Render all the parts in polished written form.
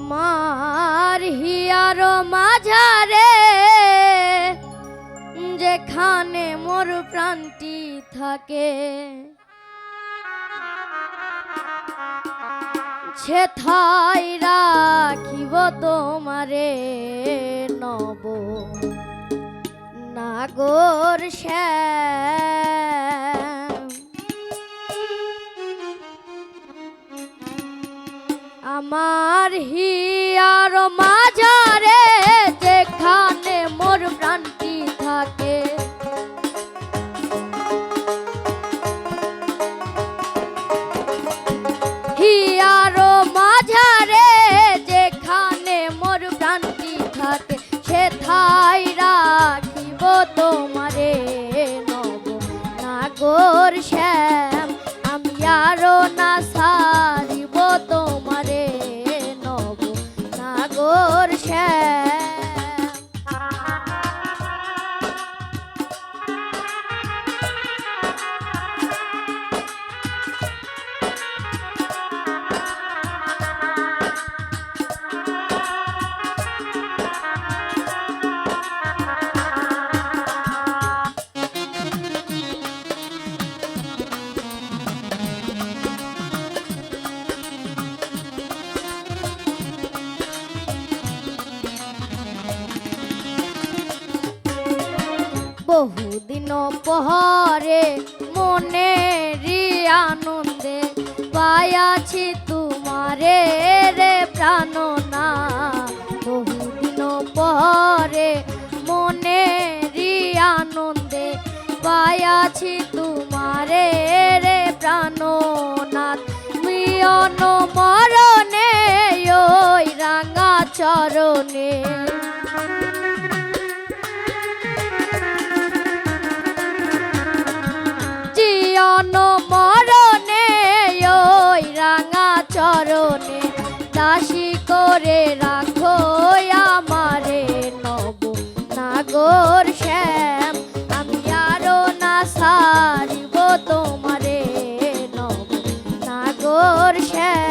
আমার হিয়ার মাঝারে যেখানে মোর প্রাণটি থাকে সেথায় রাখিব তোমারে নব নাগর শ্যাম। আমার হিয়ার মাঝারে যেখানে মোর প্রাণটি থাকে হিয়ার মাঝারে যেখানে মোর প্রাণটি থাকে সেথায় রাখিব তোমারে নব নাগর শ্যাম। আমি আরো না সারিব তোমারে নব নাগর শ্যাম। বহুদিন পহরে মনেরই আনন্দে পায়াছি তোমারে রে প্রাণনা। বহুদিন পহরে মনেরই আনন্দে পায়াছি তোমারে রে প্রাণনাথ। মিয়ন মরণে ওই রাঙা চরণে মরণে ওই রাঙা চরণে দাসী করে রাখো আমারে নব নাগর শ্যাম। আমি আরো না সারিব তোমারে নব নাগর শ্যাম।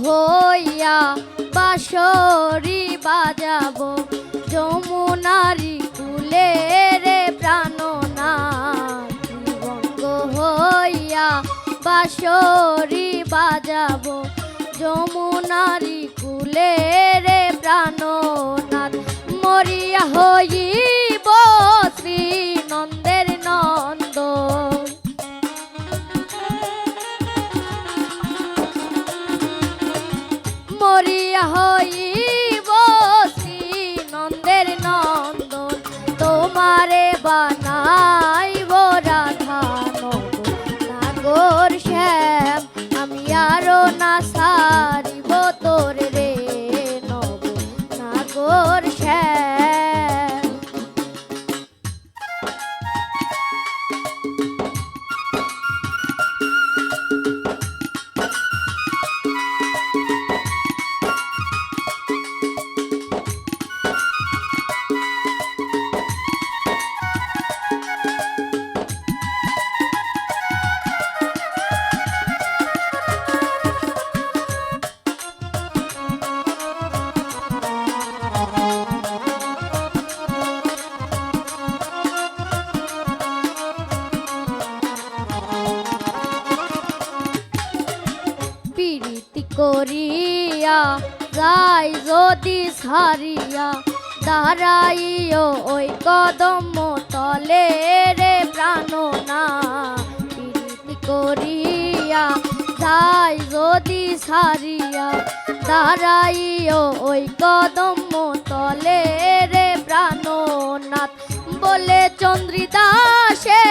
হইয়া বাঁশরি বাজাবো যমুনারি কুলে রে প্রাণনা। ত্রিভঙ্গ হইয়া বাঁশরি বাজাবো যমুনারি কুলে রে প্রাণনাথ। মরিয়া হইব শ্রী নন্দের নন্দ মরিয়া হইব শ্রী নন্দের নন্দন। তোমারে বানাইব রাধা নব নাগর শ্যাম। আমি আরো না সারিব তোর রে নব নাগর শ্যাম। করিয়া যাই যদি সারিয়া দাঁড়াইও ওই কদম তলে রে প্রাণনা। প্রীতি করিয়া যাই যদি সারিয়া দাঁড়াইও ওই কদম তলে রে প্রাণনাথ। বলে চন্দ্রিদা সে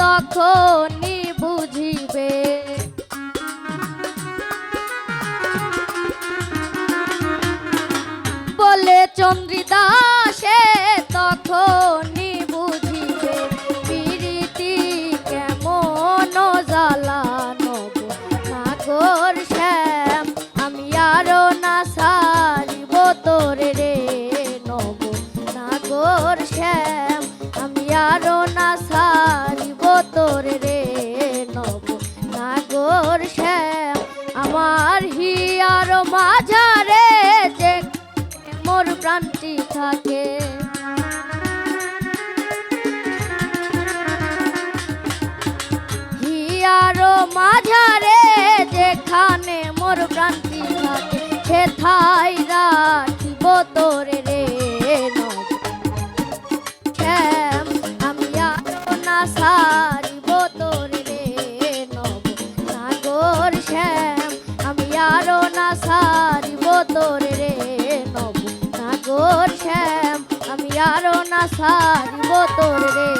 তখনই বুঝিবে, বলে চন্দ্রিদা সে তখনই বুঝিবে, প্রীতি কেমন জ্বালানো নাগর শ্যাম, আমি আরো না সারিব তোরে রে নব নাগর শ্যাম, আমি আরো না সারিব তোরে রে নব নাগর শ্যাম। আমার হিয়ার মাঝারে যে মোর প্রাণটি থাকে, হিয়ার মাঝারে যেখানে মোর প্রাণটি থাকে, সেথায় রাখিব তোরে রে নব শ্যাম, আমি আরো না সারিব তোরে রে নব নাগর শ্যাম, আমি আরো না সারিব তোরে রে নব নাগর শ্যাম, আমি আরো না সারিব তোরে রে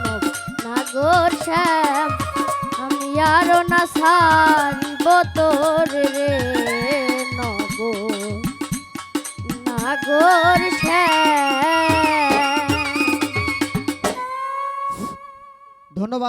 নব নাগর শ্যাম, আমি আরো না সারিব তোরে রে নব নাগর শ্যাম। ধন্যবাদ।